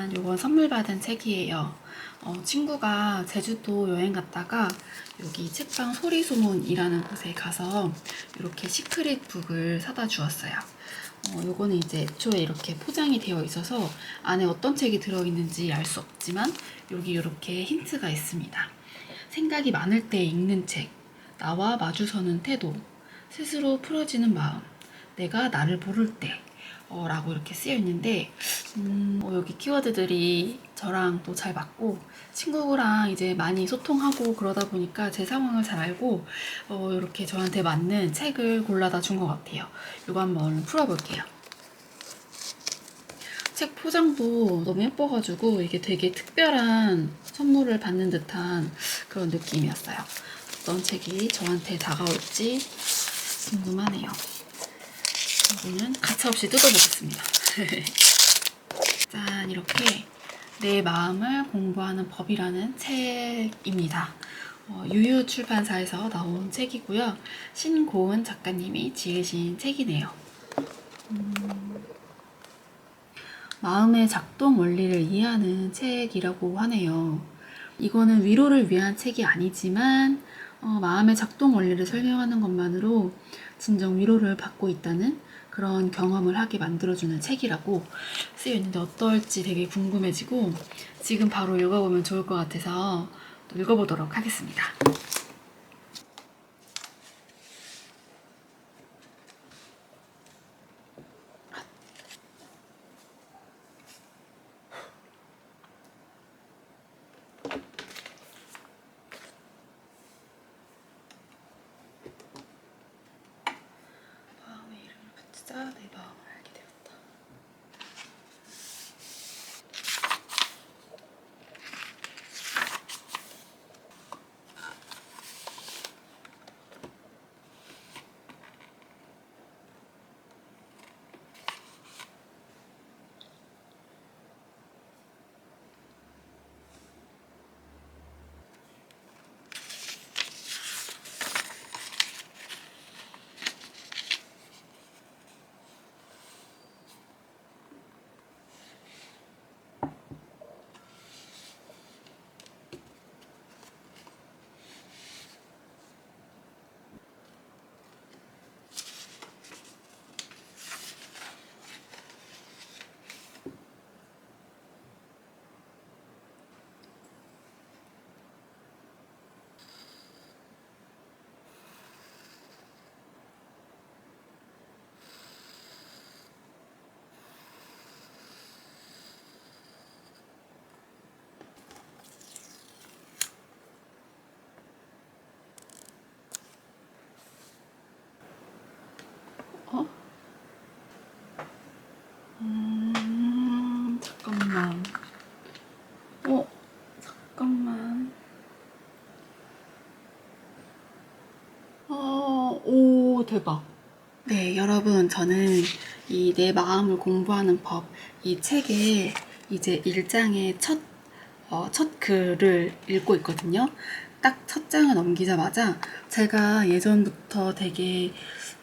짠! 요건 선물 받은 책이에요. 친구가 제주도 여행 갔다가 여기 책방 소리소문이라는 곳에 가서 이렇게 시크릿 북을 사다 주었어요. 요거는 이제 애초에 이렇게 포장이 되어 있어서 안에 어떤 책이 들어있는지 알 수 없지만 여기 이렇게 힌트가 있습니다. 생각이 많을 때 읽는 책, 나와 마주서는 태도, 스스로 풀어지는 마음, 내가 나를 모를 때 라고 이렇게 쓰여 있는데 여기 키워드들이 저랑 또 잘 맞고 친구랑 이제 많이 소통하고 그러다 보니까 제 상황을 잘 알고 이렇게 저한테 맞는 책을 골라다 준 것 같아요. 이거 한번 풀어볼게요. 책 포장도 너무 예뻐가지고 이게 되게 특별한 선물을 받는 듯한 그런 느낌이었어요. 어떤 책이 저한테 다가올지 궁금하네요. 이거는 가차없이 뜯어보겠습니다. 짠, 이렇게 내 마음을 공부하는 법이라는 책입니다. 유유 출판사에서 나온 책이고요. 신고은 작가님이 지으신 책이네요. 마음의 작동 원리를 이해하는 책이라고 하네요. 이거는 위로를 위한 책이 아니지만 마음의 작동 원리를 설명하는 것만으로 진정 위로를 받고 있다는 그런 경험을 하게 만들어주는 책이라고 쓰여있는데 어떨지 되게 궁금해지고 지금 바로 읽어보면 좋을 것 같아서 또 읽어보도록 하겠습니다. 마음의 이름을 붙이자 내 마음을 알게 되었다. 잠깐만. 잠깐만. 오, 대박. 네, 여러분, 저는 이 내 마음을 공부하는 법, 이 책의 이제 1장의 첫 글을 읽고 있거든요. 딱 첫 장을 넘기자마자 제가 예전부터 되게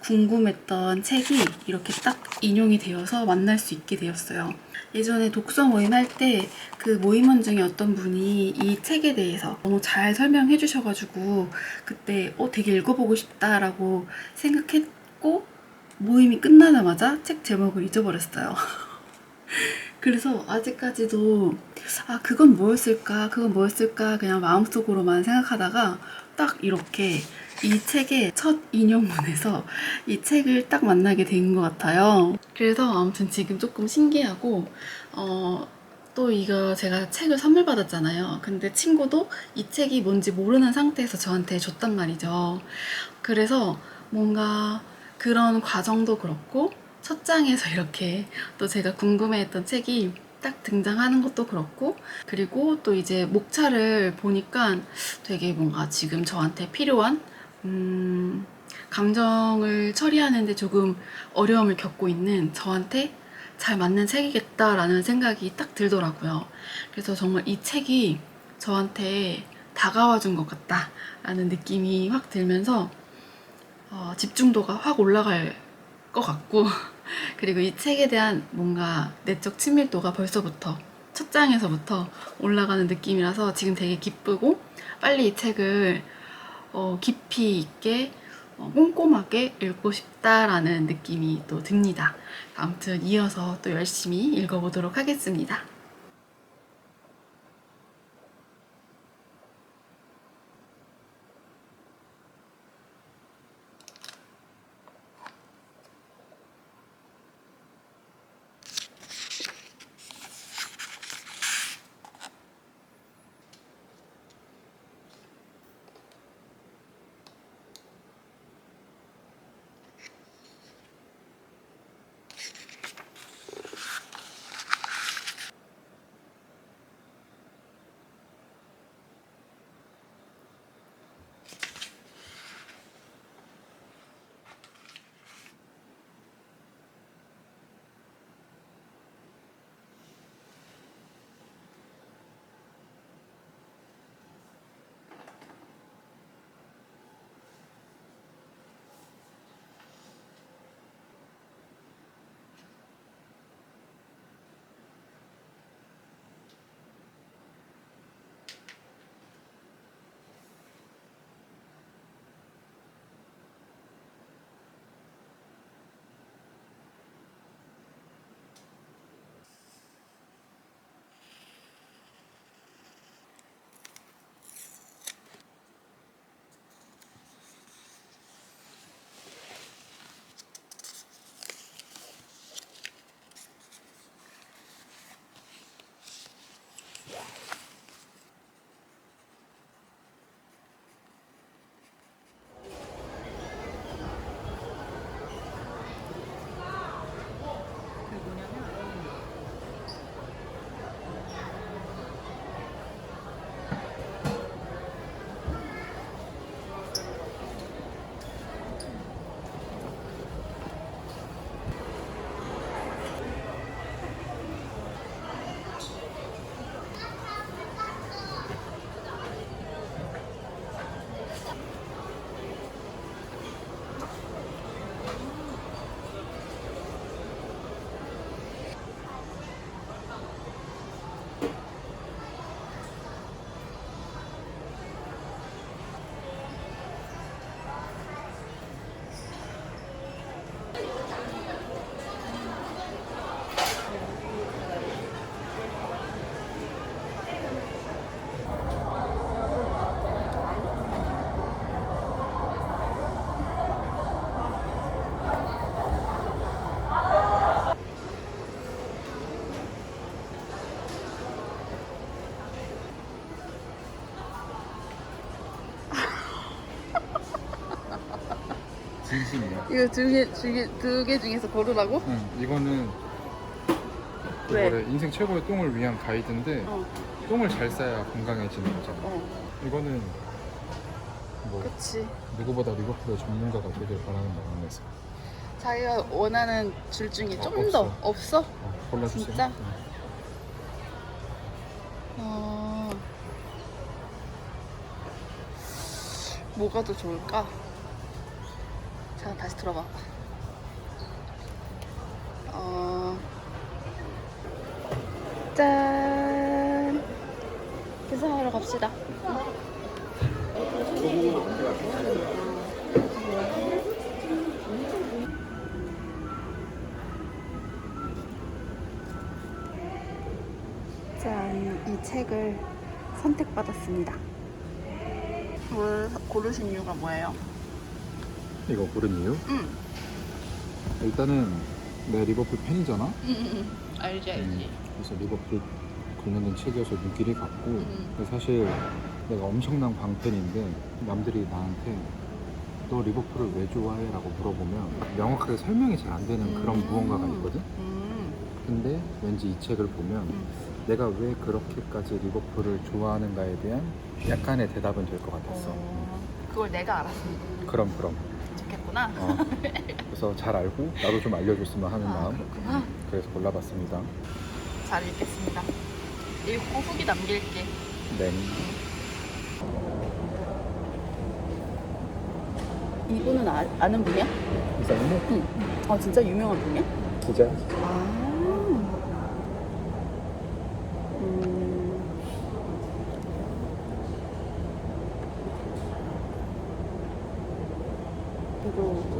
궁금했던 책이 이렇게 딱 인용이 되어서 만날 수 있게 되었어요. 예전에 독서 모임 할 때 그 모임원 중에 어떤 분이 이 책에 대해서 너무 잘 설명해 주셔가지고 그때 되게 읽어보고 싶다라고 생각했고 모임이 끝나자마자 책 제목을 잊어버렸어요. 그래서 아직까지도 그건 뭐였을까 그냥 마음속으로만 생각하다가 딱 이렇게 이 책의 첫 인용문에서 이 책을 딱 만나게 된 것 같아요. 그래서 아무튼 지금 조금 신기하고 또 이거 제가 책을 선물 받았잖아요. 근데 친구도 이 책이 뭔지 모르는 상태에서 저한테 줬단 말이죠. 그래서 뭔가 그런 과정도 그렇고 첫 장에서 이렇게 또 제가 궁금해했던 책이 딱 등장하는 것도 그렇고 그리고 또 이제 목차를 보니까 되게 뭔가 지금 저한테 필요한 감정을 처리하는데 조금 어려움을 겪고 있는 저한테 잘 맞는 책이겠다라는 생각이 딱 들더라고요. 그래서 정말 이 책이 저한테 다가와 준 것 같다라는 느낌이 확 들면서 집중도가 확 올라갈 것 같고 그리고 이 책에 대한 뭔가 내적 친밀도가 벌써부터 첫 장에서부터 올라가는 느낌이라서 지금 되게 기쁘고 빨리 이 책을 깊이 있게 꼼꼼하게 읽고 싶다라는 느낌이 또 듭니다. 아무튼 이어서 또 열심히 읽어보도록 하겠습니다. 진심이야. 이거 두 개 중에서 고르라고? 응, 이거는 그 왜? 뭐래, 인생 최고의 똥을 위한 가이드인데 똥을 잘 싸야 건강해지는 거잖아. 이거는 뭐 그치. 누구보다 리버풀의 전문가가 되길 바라는 마음에서 자기가 원하는 줄 중에 좀 없어. 더 없어? 골라주세요. 진짜? 응. 뭐가 더 좋을까? 자, 다시 들어봐. 짠! 계산하러 갑시다. 짠, 이 책을 선택받았습니다. 고르신 이유가 뭐예요? 이거 고른 이유? 응. 일단은 내 리버풀 팬이잖아. 알지. 그래서 리버풀 관련된 책이어서 눈길이 갔고 근데 사실 내가 엄청난 광팬인데 남들이 나한테 너 리버풀을 왜 좋아해? 라고 물어보면 명확하게 설명이 잘 안 되는 그런 무언가가 있거든. 근데 왠지 이 책을 보면 내가 왜 그렇게까지 리버풀을 좋아하는가에 대한 약간의 대답은 될 것 같았어. 그걸 내가 알았으면 그럼 좋겠구나. 그래서 잘 알고 나도 좀 알려줬으면 하는 마음. 그렇구나. 그래서 골라봤습니다. 잘 읽겠습니다. 읽고 후기 남길게. 네. 이분은 아는 분이야? 이사님은 응. 아, 진짜 유명한 분이야? 기자. 아.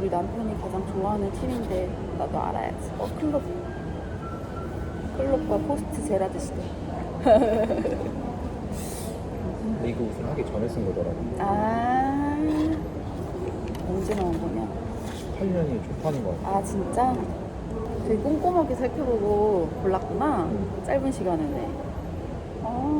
우리 남편이 가장 좋아하는 팀인데 나도 알아야지. 클롭과 포스트 제라드 시대. 리그 우승하기 전에 쓴 거더라고. 아, 언제 나온 거냐? 8년이 초판인 거 같아. 아, 진짜? 되게 꼼꼼하게 살펴보고 골랐구나. 짧은 시간에네. 아.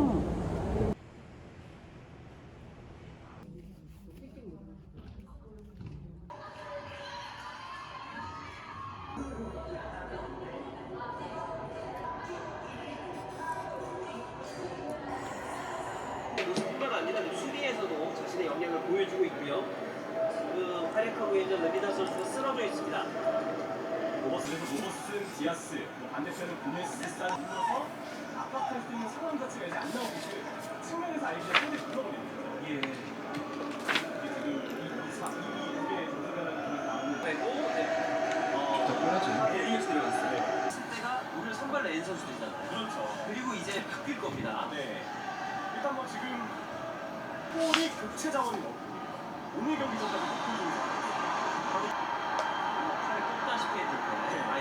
뿐만 아니라 수비에서도 자신의 역량을 보여주고 있고요. 지금 활약하고 있는 레미다 선수가 쓰러져 있습니다. 로버슨, 디아스, 반대편은 고메스를 눌러서 압박할 수 있는 상황 자체가 이제 안 나오듯이 측면에서 아예 그냥 손에 눌러버리는 거죠. 예. 이게 전승가라는 나오는 빼고 자, 이에스 들어갔어요. 상대가 오늘 선발 낸 선수들이잖아요. 그렇죠. 그리고 이제 바뀔 겁니다. 네. 일단 뭐 지금 골이 교체 자원이 없고 오늘 경기 전까지 골 좀. 팔을 꼽다시피 했을 때 라인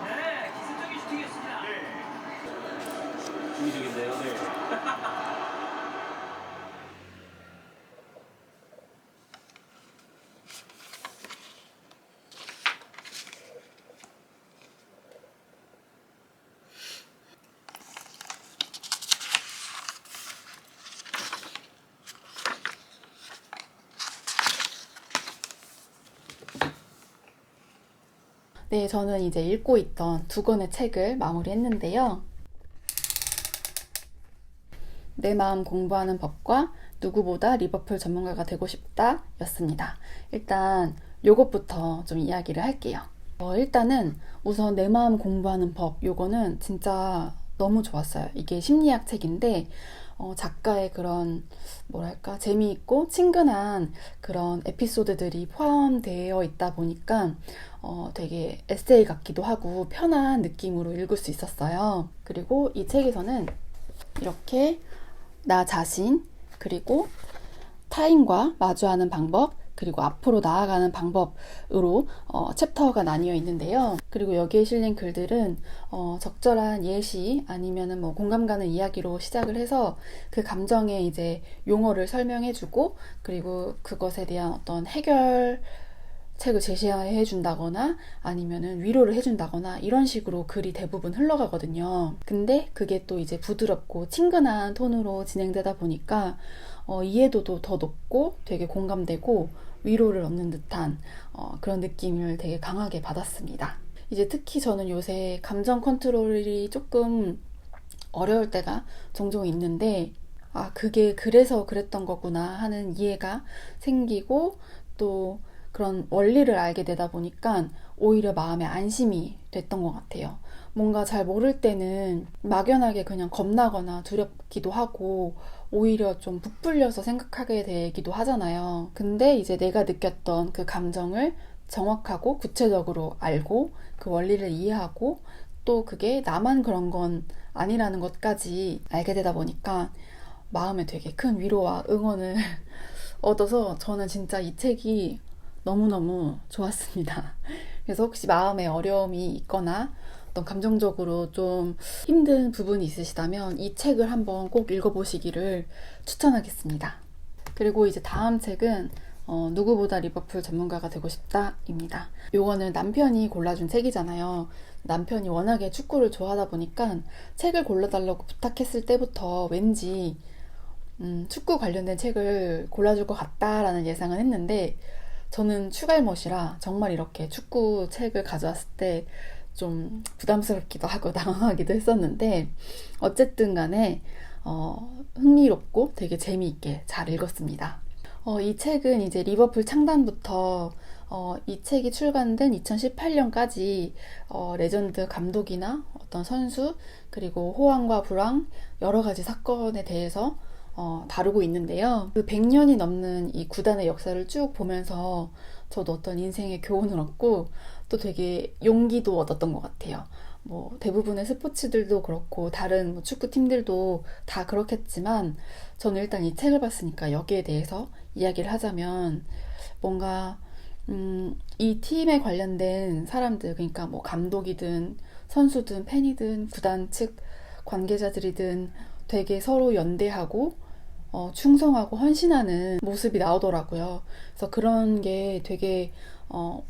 네, 기술적인 슈팅이었습니다. 중의적인데요. 네. 네, 저는 이제 읽고 있던 두 권의 책을 마무리했는데요. 내 마음 공부하는 법과 누구보다 리버풀 전문가가 되고 싶다 였습니다. 일단 요것부터 좀 이야기를 할게요. 일단은 우선 내 마음 공부하는 법, 요거는 진짜 너무 좋았어요. 이게 심리학 책인데 작가의 그런 뭐랄까 재미있고 친근한 그런 에피소드들이 포함되어 있다 보니까 되게 에세이 같기도 하고 편한 느낌으로 읽을 수 있었어요. 그리고 이 책에서는 이렇게 나 자신, 그리고 타인과 마주하는 방법, 그리고 앞으로 나아가는 방법으로 챕터가 나뉘어 있는데요. 그리고 여기에 실린 글들은 적절한 예시 아니면은 뭐 공감 가는 이야기로 시작을 해서 그 감정의 이제 용어를 설명해주고, 그리고 그것에 대한 어떤 해결책을 제시해 준다거나 아니면은 위로를 해준다거나 이런 식으로 글이 대부분 흘러가거든요. 근데 그게 또 이제 부드럽고 친근한 톤으로 진행되다 보니까 이해도도 더 높고 되게 공감되고 위로를 얻는 듯한 그런 느낌을 되게 강하게 받았습니다. 이제 특히 저는 요새 감정 컨트롤이 조금 어려울 때가 종종 있는데 그게 그래서 그랬던 거구나 하는 이해가 생기고 또 그런 원리를 알게 되다 보니까 오히려 마음에 안심이 됐던 것 같아요. 뭔가 잘 모를 때는 막연하게 그냥 겁나거나 두렵기도 하고 오히려 좀 부풀려서 생각하게 되기도 하잖아요. 근데 이제 내가 느꼈던 그 감정을 정확하고 구체적으로 알고 그 원리를 이해하고 또 그게 나만 그런 건 아니라는 것까지 알게 되다 보니까 마음에 되게 큰 위로와 응원을 얻어서 저는 진짜 이 책이 너무너무 좋았습니다. 그래서 혹시 마음에 어려움이 있거나 어떤 감정적으로 좀 힘든 부분이 있으시다면 이 책을 한번 꼭 읽어보시기를 추천하겠습니다. 그리고 이제 다음 책은 누구보다 리버풀 전문가가 되고 싶다입니다. 요거는 남편이 골라준 책이잖아요. 남편이 워낙에 축구를 좋아하다 보니까 책을 골라달라고 부탁했을 때부터 왠지 축구 관련된 책을 골라줄 것 같다라는 예상은 했는데 저는 추갈못이라 정말 이렇게 축구 책을 가져왔을 때 좀 부담스럽기도 하고 당황하기도 했었는데 어쨌든 간에 흥미롭고 되게 재미있게 잘 읽었습니다. 이 책은 이제 리버풀 창단부터 이 책이 출간된 2018년까지 레전드 감독이나 어떤 선수 그리고 호황과 불황 여러 가지 사건에 대해서 다루고 있는데요. 그 100년이 넘는 이 구단의 역사를 쭉 보면서 저도 어떤 인생의 교훈을 얻고 또 되게 용기도 얻었던 것 같아요. 뭐 대부분의 스포츠들도 그렇고 다른 뭐 축구팀들도 다 그렇겠지만 저는 일단 이 책을 봤으니까 여기에 대해서 이야기를 하자면 뭔가 이 팀에 관련된 사람들, 그러니까 뭐 감독이든 선수든 팬이든 구단 측 관계자들이든 되게 서로 연대하고 충성하고 헌신하는 모습이 나오더라고요. 그래서 그런 게 되게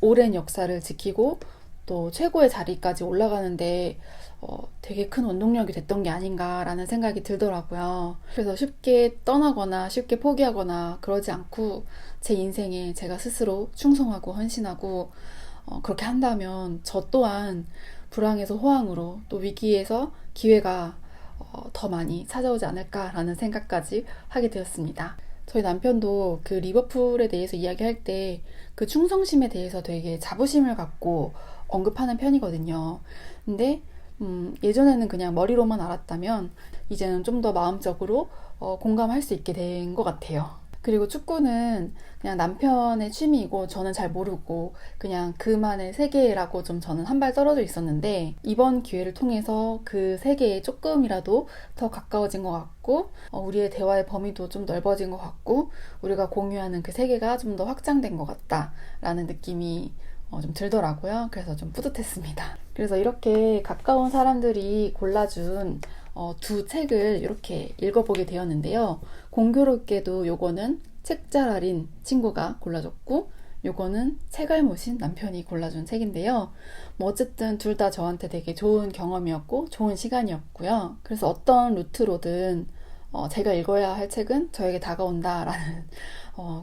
오랜 역사를 지키고 또 최고의 자리까지 올라가는데 되게 큰 원동력이 됐던 게 아닌가라는 생각이 들더라고요. 그래서 쉽게 떠나거나 쉽게 포기하거나 그러지 않고 제 인생에 제가 스스로 충성하고 헌신하고 그렇게 한다면 저 또한 불황에서 호황으로 또 위기에서 기회가 더 많이 찾아오지 않을까라는 생각까지 하게 되었습니다. 저희 남편도 그 리버풀에 대해서 이야기할 때 그 충성심에 대해서 되게 자부심을 갖고 언급하는 편이거든요. 근데 예전에는 그냥 머리로만 알았다면 이제는 좀 더 마음적으로 공감할 수 있게 된 것 같아요. 그리고 축구는 그냥 남편의 취미이고 저는 잘 모르고 그냥 그만의 세계라고 좀 저는 한 발 떨어져 있었는데 이번 기회를 통해서 그 세계에 조금이라도 더 가까워진 것 같고 우리의 대화의 범위도 좀 넓어진 것 같고 우리가 공유하는 그 세계가 좀 더 확장된 것 같다라는 느낌이 좀 들더라고요. 그래서 좀 뿌듯했습니다. 그래서 이렇게 가까운 사람들이 골라준 두 책을 이렇게 읽어보게 되었는데요. 공교롭게도 요거는 책잘알인 친구가 골라줬고 요거는 책알못인 남편이 골라준 책인데요. 뭐 어쨌든 둘 다 저한테 되게 좋은 경험이었고 좋은 시간이었고요. 그래서 어떤 루트로든 제가 읽어야 할 책은 저에게 다가온다라는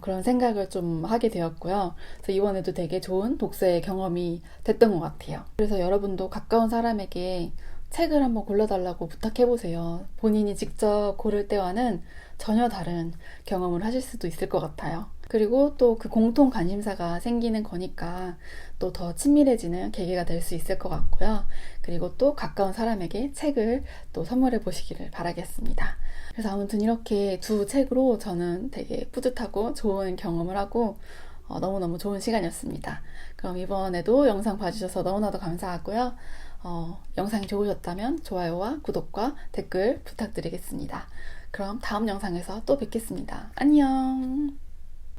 그런 생각을 좀 하게 되었고요. 그래서 이번에도 되게 좋은 독서의 경험이 됐던 것 같아요. 그래서 여러분도 가까운 사람에게 책을 한번 골라달라고 부탁해보세요. 본인이 직접 고를 때와는 전혀 다른 경험을 하실 수도 있을 것 같아요. 그리고 또 그 공통 관심사가 생기는 거니까 또 더 친밀해지는 계기가 될 수 있을 것 같고요. 그리고 또 가까운 사람에게 책을 또 선물해 보시기를 바라겠습니다. 그래서 아무튼 이렇게 두 책으로 저는 되게 뿌듯하고 좋은 경험을 하고 너무너무 좋은 시간이었습니다. 그럼 이번에도 영상 봐주셔서 너무나도 감사하고요. 영상이 좋으셨다면 좋아요와 구독과 댓글 부탁드리겠습니다. 그럼 다음 영상에서 또 뵙겠습니다. 안녕!